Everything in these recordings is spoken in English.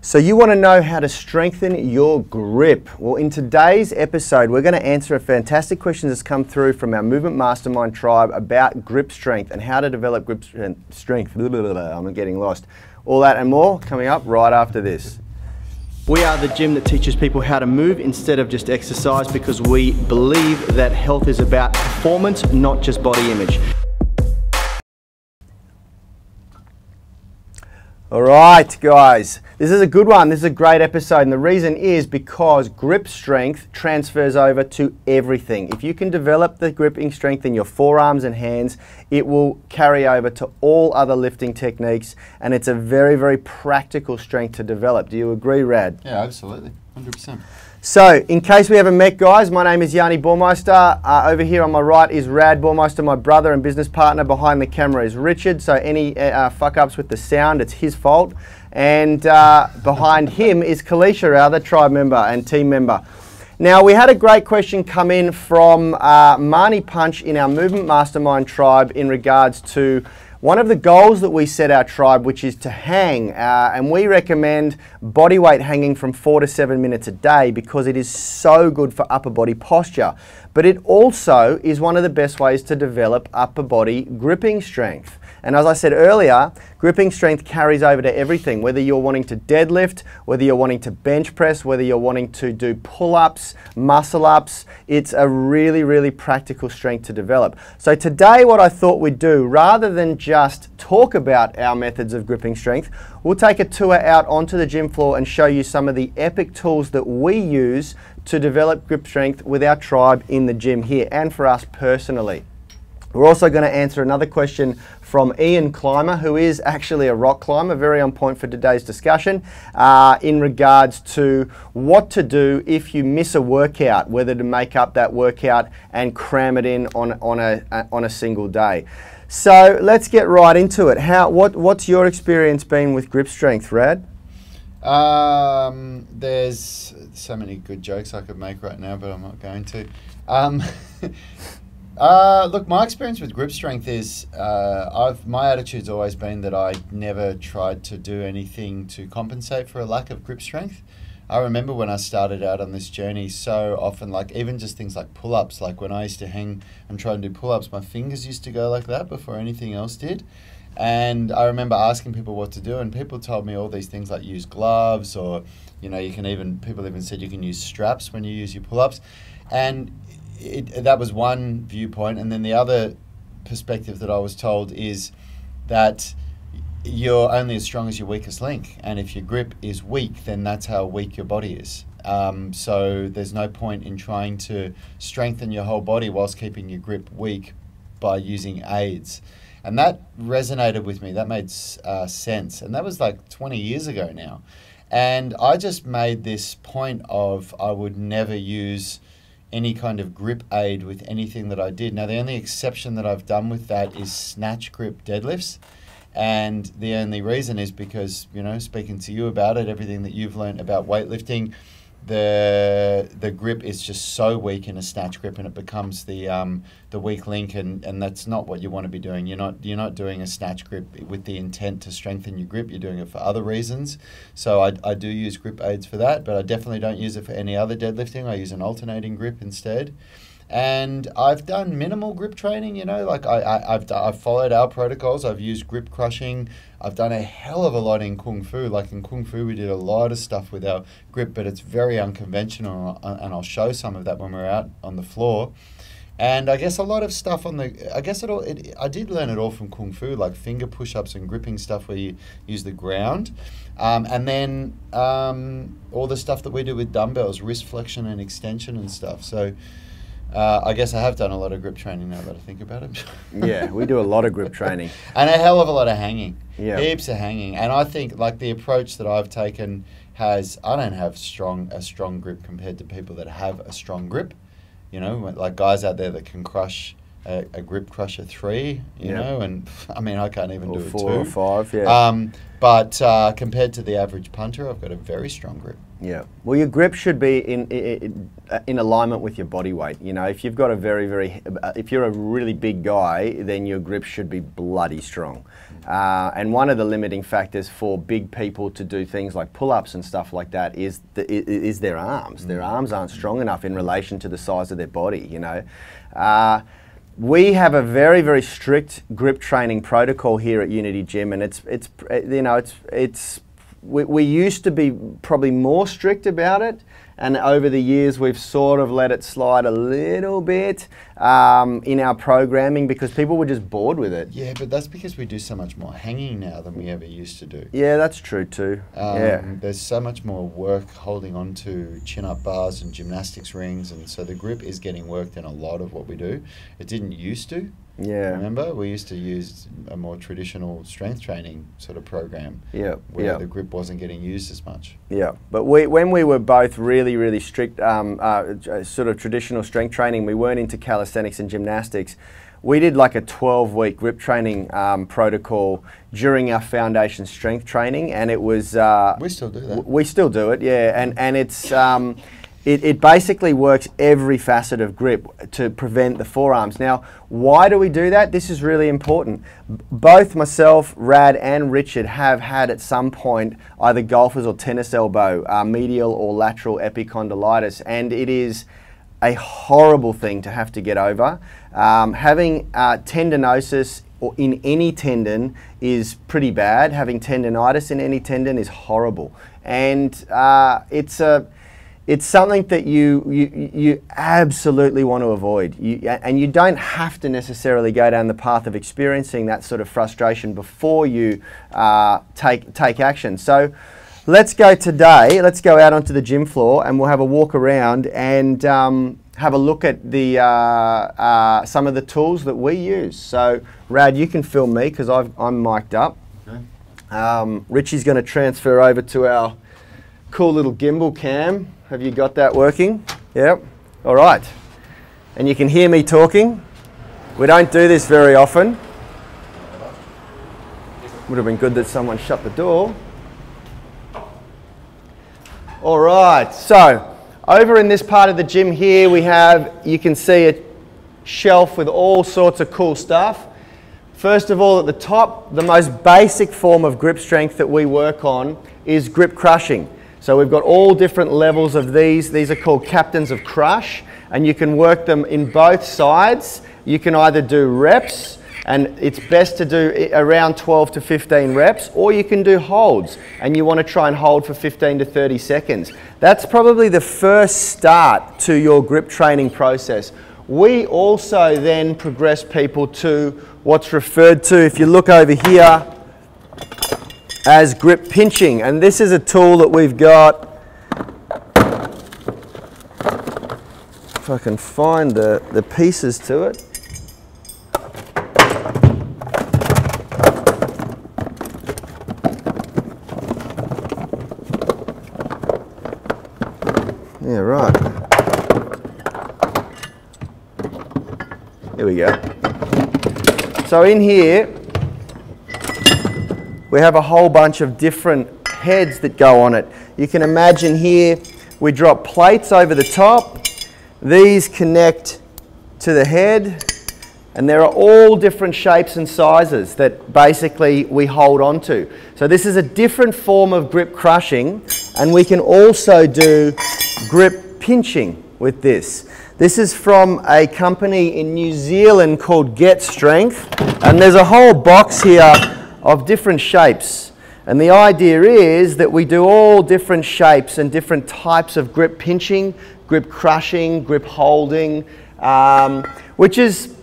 So you want to know how to strengthen your grip. Well, in today's episode, we're going to answer a fantastic question that's come through from our Movement Mastermind tribe about grip strength and how to develop grip strength. I'm getting lost. All that and more coming up right after this. We are the gym that teaches people how to move instead of just exercise, because we believe that health is about performance, not just body image. All right, guys, this is a good one. This is a great episode, and the reason is because grip strength transfers over to everything. If you can develop the gripping strength in your forearms and hands, it will carry over to all other lifting techniques, and it's a very, very practical strength to develop. Do you agree, Rad? Yeah, absolutely, 100%. So, in case we haven't met, guys, my name is Yanni Baumeister. Over here on my right is Rad Baumeister, my brother and business partner. Behind the camera is Richard. So any fuck-ups with the sound, it's his fault. And behind him is Kalisha, our other tribe member and team member. Now, we had a great question come in from Marnie Punch in our Movement Mastermind tribe in regards to one of the goals that we set our tribe, which is to hang, and we recommend body weight hanging from 4 to 7 minutes a day because it is so good for upper body posture. But it also is one of the best ways to develop upper body gripping strength. And as I said earlier, gripping strength carries over to everything, whether you're wanting to deadlift, whether you're wanting to bench press, whether you're wanting to do pull-ups, muscle-ups. It's a really, really practical strength to develop. So today what I thought we'd do, rather than just talk about our methods of gripping strength, we'll take a tour out onto the gym floor and show you some of the epic tools that we use to develop grip strength with our tribe in the gym here and for us personally. We're also going to answer another question from Ian Climber, who is actually a rock climber, very on point for today's discussion, in regards to what to do if you miss a workout, whether to make up that workout and cram it in on a single day. So let's get right into it. What's your experience been with grip strength, Rad? There's so many good jokes I could make right now, but I'm not going to. Look, my experience with grip strength is my attitude's always been that I never tried to do anything to compensate for a lack of grip strength. I remember when I started out on this journey, so often, like even just things like pull-ups, like when I used to hang and try and do pull-ups, my fingers used to go like that before anything else did. And I remember asking people what to do, and people told me all these things like use gloves, or people even said you can use straps when you use your pull-ups. And that was one viewpoint, and then the other perspective that I was told is that you're only as strong as your weakest link, and if your grip is weak, then that's how weak your body is. So there's no point in trying to strengthen your whole body whilst keeping your grip weak by using aids. And that resonated with me. That made sense, and that was like 20 years ago now. And I just made this point of I would never use any kind of grip aid with anything that I did. Now, the only exception that I've done with that is snatch grip deadlifts. And the only reason is because, speaking to you about it, everything that you've learned about weightlifting, the grip is just so weak in a snatch grip, and it becomes the weak link, and that's not what you want to be doing. You're not doing a snatch grip with the intent to strengthen your grip. You're doing it for other reasons. So I do use grip aids for that, but I definitely don't use it for any other deadlifting. I use an alternating grip instead. And I've done minimal grip training, like I've followed our protocols. I've used grip crushing. I've done a hell of a lot in Kung Fu. Like in Kung Fu, we did a lot of stuff with our grip, but it's very unconventional, and I'll show some of that when we're out on the floor. And I guess a lot of stuff I did learn it all from Kung Fu, like finger push-ups and gripping stuff where you use the ground. And then all the stuff that we do with dumbbells, wrist flexion and extension and stuff. So I guess I have done a lot of grip training now that I think about it. Yeah, we do a lot of grip training. And a hell of a lot of hanging. Yeah. Heaps of hanging. And I think like the approach that I've taken I don't have a strong grip compared to people that have a strong grip. Like guys out there that can crush a grip crusher 3, you know, and I mean, I can't even do a 4 2. or 5, yeah. But compared to the average punter, I've got a very strong grip. Yeah. Well, your grip should be in alignment with your body weight. You know, if you've got a if you're a really big guy, then your grip should be bloody strong. And one of the limiting factors for big people to do things like pull-ups and stuff like that is their arms. Their arms aren't strong enough in relation to the size of their body, you know. We have a very, very strict grip training protocol here at Unity Gym, and we used to be probably more strict about it, and over the years we've sort of let it slide a little bit in our programming because people were just bored with it. Yeah, but that's because we do so much more hanging now than we ever used to do. Yeah, that's true too. There's so much more work holding on to chin-up bars and gymnastics rings, and so the grip is getting worked in a lot of what we do. It didn't used to. Yeah. Remember, we used to use a more traditional strength training sort of program where the grip wasn't getting used as much. Yeah, but when we were both really, really strict, sort of traditional strength training, we weren't into calisthenics and gymnastics. We did like a 12-week grip training protocol during our foundation strength training, and it was... we still do that. We still do it, yeah, and it's... It basically works every facet of grip to prevent the forearms. Now, why do we do that? This is really important. Both myself, Rad, and Richard have had at some point either golfer's or tennis elbow, medial or lateral epicondylitis, and it is a horrible thing to have to get over. Having tendinosis or in any tendon is pretty bad. Having tendinitis in any tendon is horrible, and it's something that you absolutely want to avoid. And you don't have to necessarily go down the path of experiencing that sort of frustration before you take action. So let's go out onto the gym floor and we'll have a walk around and have a look at the some of the tools that we use. So Rad, you can film me because I'm mic'd up. Okay. Richie's going to transfer over to our cool little gimbal cam. Have you got that working? Yep. All right. And you can hear me talking. We don't do this very often. Would have been good that someone shut the door. All right. So over in this part of the gym here, you can see a shelf with all sorts of cool stuff. First of all, at the top, the most basic form of grip strength that we work on is grip crushing. So we've got all different levels of these. These are called captains of crush, and you can work them in both sides. You can either do reps, and it's best to do around 12 to 15 reps, or you can do holds, and you want to try and hold for 15 to 30 seconds. That's probably the first start to your grip training process. We also then progress people to what's referred to, if you look over here, as grip pinching, and this is a tool that we've got. If I can find the pieces to it. Yeah, right. Here we go. So in here, we have a whole bunch of different heads that go on it. You can imagine here, we drop plates over the top. These connect to the head, and there are all different shapes and sizes that basically we hold on to. So this is a different form of grip crushing, and we can also do grip pinching with this. This is from a company in New Zealand called Get Strength, and there's a whole box here of different shapes, and the idea is that we do all different shapes and different types of grip pinching, grip crushing, grip holding, which is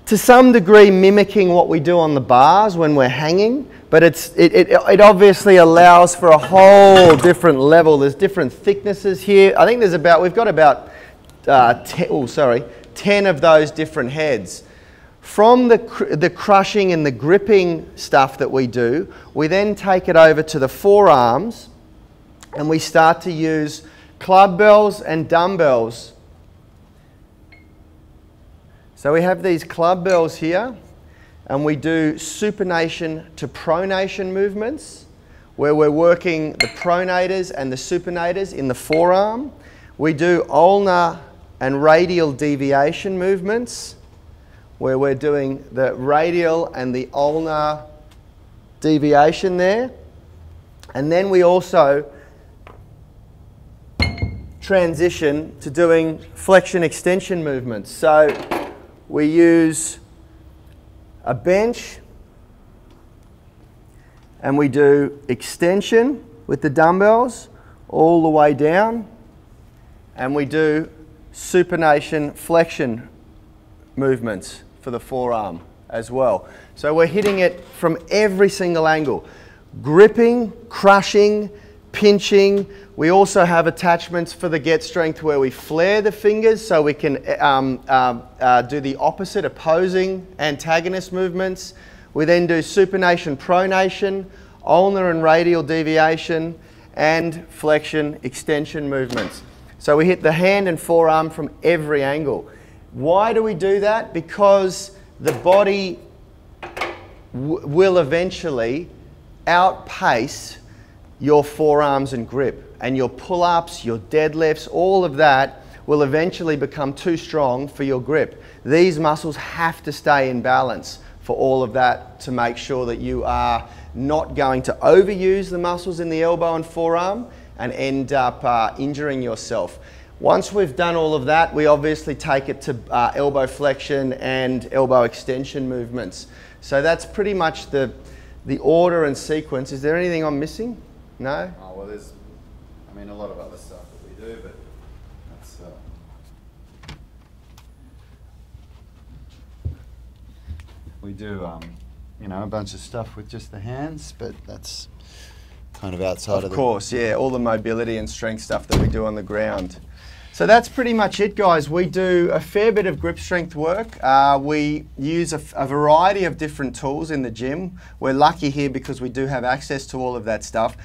to some degree mimicking what we do on the bars when we're hanging, but it obviously allows for a whole different level. There's different thicknesses here. I think we've got about 10 of those different heads. From the crushing and the gripping stuff that we do, we then take it over to the forearms, and we start to use club bells and dumbbells. So we have these club bells here, and we do supination to pronation movements, where we're working the pronators and the supinators in the forearm. We do ulnar and radial deviation movements, where we're doing the radial and the ulnar deviation there. And then we also transition to doing flexion extension movements. So we use a bench and we do extension with the dumbbells all the way down, and we do supination flexion movements for the forearm as well. So we're hitting it from every single angle. Gripping, crushing, pinching. We also have attachments for the get strength where we flare the fingers so we can do the opposite, opposing antagonist movements. We then do supination, pronation, ulnar and radial deviation, and flexion extension movements. So we hit the hand and forearm from every angle. Why do we do that? Because the body will eventually outpace your forearms and grip, and your pull-ups, your deadlifts, all of that will eventually become too strong for your grip. These muscles have to stay in balance for all of that to make sure that you are not going to overuse the muscles in the elbow and forearm and end up injuring yourself. Once we've done all of that, we obviously take it to elbow flexion and elbow extension movements. So that's pretty much the order and sequence. Is there anything I'm missing? No? Oh, well, there's, I mean, a lot of other stuff that we do, but that's, we do, you know, a bunch of stuff with just the hands, but that's kind of outside of Of course, yeah, all the mobility and strength stuff that we do on the ground. So that's pretty much it, guys. We do a fair bit of grip strength work. We use a variety of different tools in the gym. We're lucky here because we do have access to all of that stuff.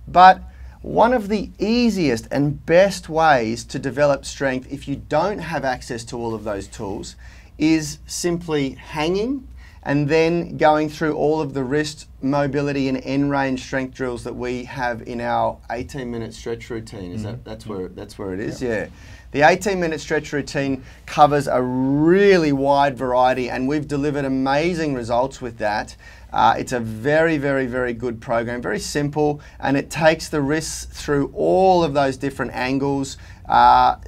But one of the easiest and best ways to develop strength if you don't have access to all of those tools is simply hanging and then going through all of the wrist mobility and end range strength drills that we have in our 18-minute stretch routine. Is that's where it is? Yeah. The 18-minute stretch routine covers a really wide variety, and we've delivered amazing results with that. It's a very, very, very good program, very simple, and it takes the wrists through all of those different angles,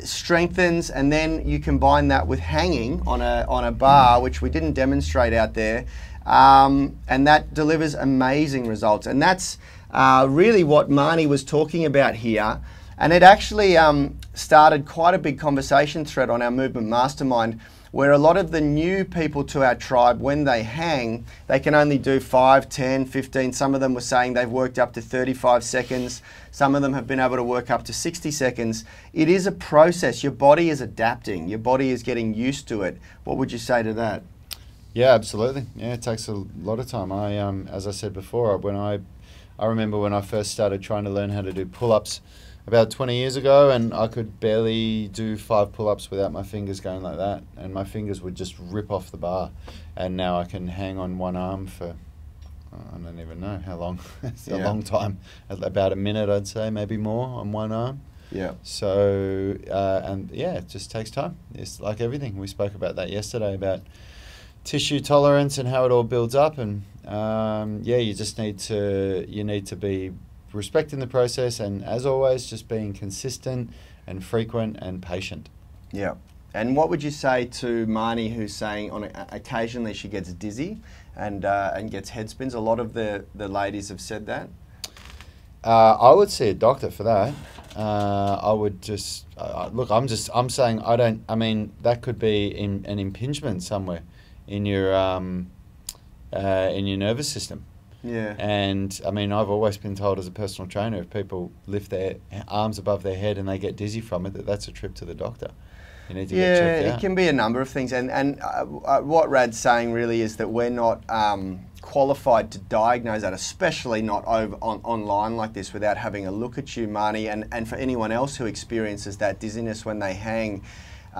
strengthens, and then you combine that with hanging on a bar, which we didn't demonstrate out there, and that delivers amazing results. And that's really what Marnie was talking about here. And it actually started quite a big conversation thread on our Movement Mastermind, where a lot of the new people to our tribe, when they hang, they can only do 5, 10, 15. Some of them were saying they've worked up to 35 seconds. Some of them have been able to work up to 60 seconds. It is a process. Your body is adapting. Your body is getting used to it. What would you say to that? Yeah, absolutely. Yeah, it takes a lot of time. As I said before, I remember when I first started trying to learn how to do pull-ups about 20 years ago, and I could barely do 5 pull-ups without my fingers going like that, and my fingers would just rip off the bar. And now I can hang on one arm for, I don't even know how long. It's a long time. About a minute, I'd say, maybe more on one arm. Yeah. So, and yeah, it just takes time. It's like everything. We spoke about that yesterday, about tissue tolerance and how it all builds up. And yeah, you just need to be respecting the process, and as always, just being consistent and frequent and patient. Yeah. And what would you say to Marnie, who's saying occasionally she gets dizzy and gets head spins? A lot of the ladies have said that. I would see a doctor for that. I would just look. I'm saying I don't. I mean, that could be an impingement somewhere in your nervous system. Yeah. And I mean, I've always been told as a personal trainer, if people lift their arms above their head and they get dizzy from it, that's a trip to the doctor. You need to get checked out. Yeah, it can be a number of things. And what Rad's saying really is that we're not qualified to diagnose that, especially not online like this, without having a look at you, Marnie. And for anyone else who experiences that dizziness when they hang,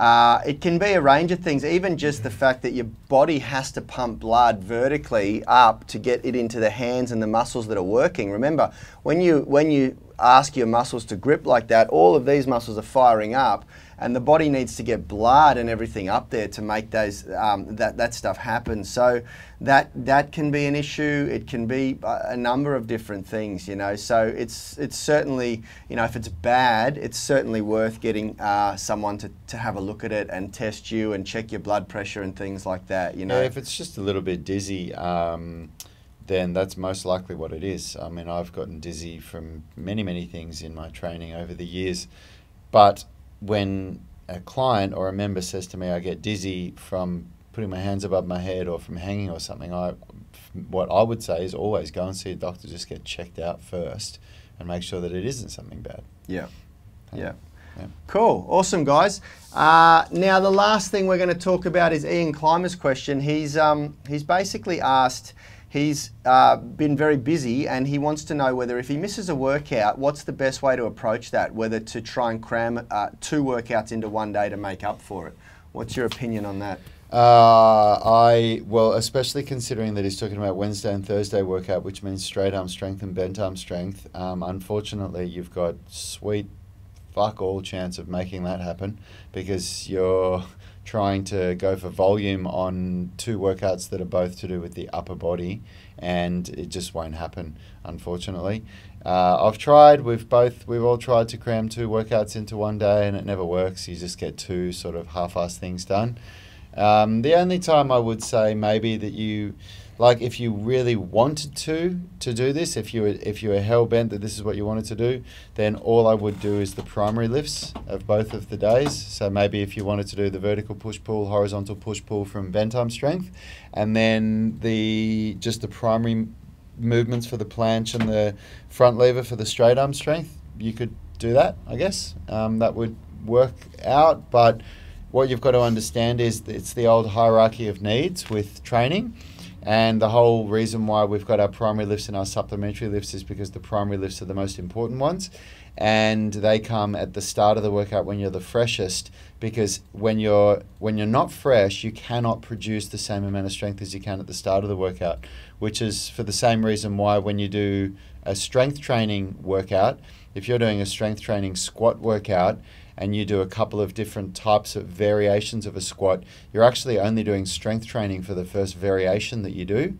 It can be a range of things, even just the fact that your body has to pump blood vertically up to get it into the hands and the muscles that are working. Remember, when you ask your muscles to grip like that, all of these muscles are firing up, and the body needs to get blood and everything up there to make those that stuff happen. So that can be an issue. It can be a number of different things, you know. So it's certainly, you know, if it's bad, it's certainly worth getting someone to have a look at it and test you and check your blood pressure and things like that, you know. Yeah, if it's just a little bit dizzy, then that's most likely what it is. I mean, I've gotten dizzy from many things in my training over the years, but when a client or a member says to me, I get dizzy from putting my hands above my head or from hanging or something, what I would say is always go and see a doctor, just get checked out first and make sure that it isn't something bad. Yeah. Cool. Awesome, guys. Now, the last thing we're going to talk about is Ian Climer's question. He's basically asked, he's been very busy and he wants to know whether if he misses a workout, what's the best way to approach that, whether to try and cram 2 workouts into one day to make up for it. What's your opinion on that? Well, especially considering that he's talking about Wednesday and Thursday workout, which means straight arm strength and bent arm strength. Unfortunately, you've got sweet fuck all chance of making that happen because you're trying to go for volume on 2 workouts that are both to do with the upper body, and it just won't happen, unfortunately. I've tried, we've all tried to cram 2 workouts into one day, and it never works. You just get 2 sort of half-assed things done. The only time I would say maybe that you, like if you really wanted to do this, if you were hell-bent that this is what you wanted to do, then all I would do is the primary lifts of both of the days. So maybe if you wanted to do the vertical push-pull, horizontal push-pull from bent arm strength, and then just the primary movements for the planche and the front lever for the straight arm strength, you could do that, I guess. That would work out, but what you've got to understand is it's the old hierarchy of needs with training. And the whole reason why we've got our primary lifts and our supplementary lifts is because the primary lifts are the most important ones. And they come at the start of the workout when you're the freshest, because when you're not fresh, you cannot produce the same amount of strength as you can at the start of the workout, which is for the same reason why when you do a strength training workout, if you're doing a strength training squat workout, and you do a couple of different types of variations of a squat, you're actually only doing strength training for the first variation that you do.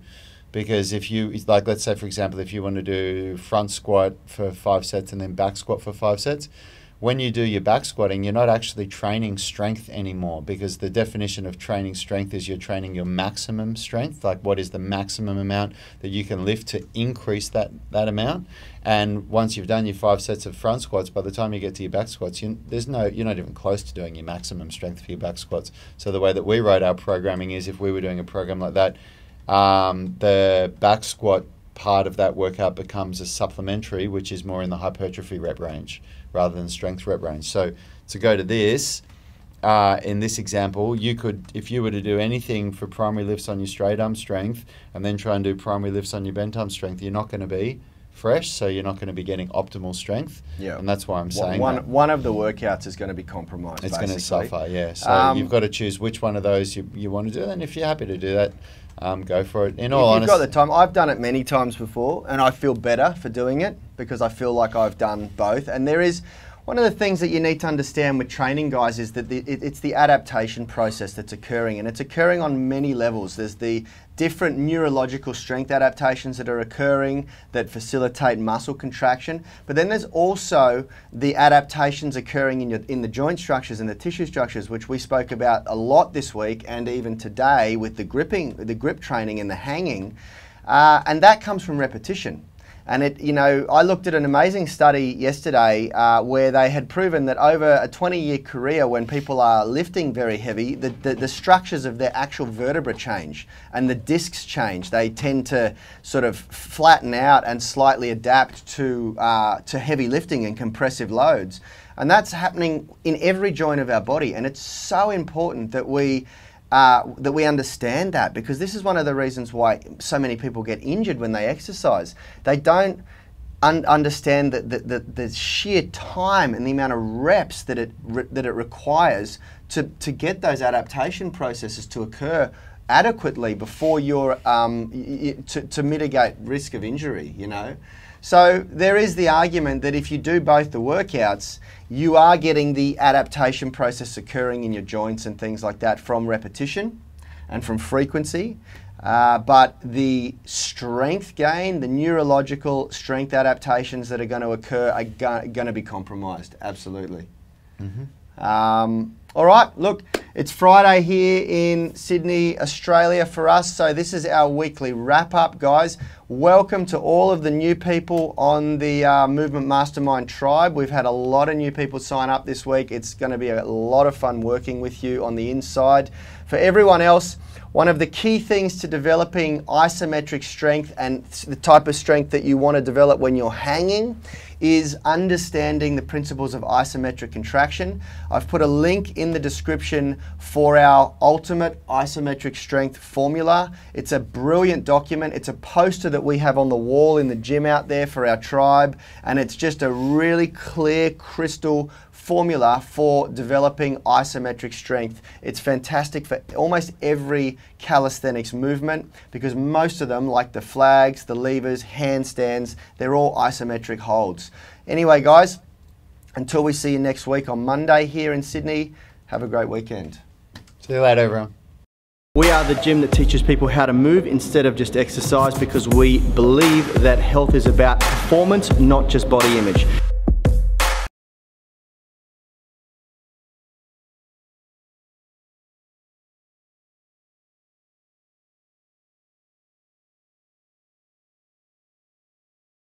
Because if you, like let's say for example, if you want to do front squat for 5 sets and then back squat for 5 sets, when you do your back squatting, you're not actually training strength anymore, because the definition of training strength is you're training your maximum strength, like what is the maximum amount that you can lift to increase that amount. And once you've done your 5 sets of front squats, by the time you get to your back squats, you're not even close to doing your maximum strength for your back squats. So the way that we wrote our programming is, if we were doing a program like that, the back squat part of that workout becomes a supplementary, which is more in the hypertrophy rep range rather than strength rep range. So to go to this, in this example, you could, if you were to do anything for primary lifts on your straight arm strength and then try and do primary lifts on your bent arm strength, you're not going to be fresh, so you're not going to be getting optimal strength. Yeah. And that's why I'm saying one of the workouts is going to be compromised. It's going to suffer, yeah. So you've got to choose which one of those you want to do, and if you're happy to do that, go for it. In all honesty, you've got the time. I've done it many times before, and I feel better for doing it because I feel like I've done both. And there is one of the things that you need to understand with training, guys, is that it's the adaptation process that's occurring, and it's occurring on many levels. There's the different neurological strength adaptations that are occurring that facilitate muscle contraction, but then there's also the adaptations occurring in the joint structures and the tissue structures, which we spoke about a lot this week and even today with the grip training and the hanging, and that comes from repetition. And I looked at an amazing study yesterday where they had proven that over a 20-year career, when people are lifting very heavy, the structures of their actual vertebra change and the discs change. They tend to sort of flatten out and slightly adapt to heavy lifting and compressive loads. And that's happening in every joint of our body. And it's so important that we understand that, because this is one of the reasons why so many people get injured when they exercise. They don't understand the sheer time and the amount of reps that it requires to get those adaptation processes to occur adequately before you're to mitigate risk of injury, you know. So there is the argument that if you do both the workouts, you are getting the adaptation process occurring in your joints and things like that from repetition and from frequency. But the strength gain, the neurological strength adaptations that are going to occur are going to be compromised, absolutely. All right, look, it's Friday here in Sydney, Australia for us, so this is our weekly wrap-up, guys. Welcome to all of the new people on the Movement Mastermind tribe. We've had a lot of new people sign up this week. It's going to be a lot of fun working with you on the inside. For everyone else, one of the key things to developing isometric strength and the type of strength that you want to develop when you're hanging is understanding the principles of isometric contraction. I've put a link in the description for our ultimate isometric strength formula. It's a brilliant document. It's a poster that we have on the wall in the gym out there for our tribe, and it's just a really clear, crystal formula for developing isometric strength. It's fantastic for almost every calisthenics movement because most of them, like the flags, the levers, handstands, they're all isometric holds. Anyway, guys, until we see you next week on Monday here in Sydney, have a great weekend. See you later, everyone. We are the gym that teaches people how to move instead of just exercise because we believe that health is about performance, not just body image.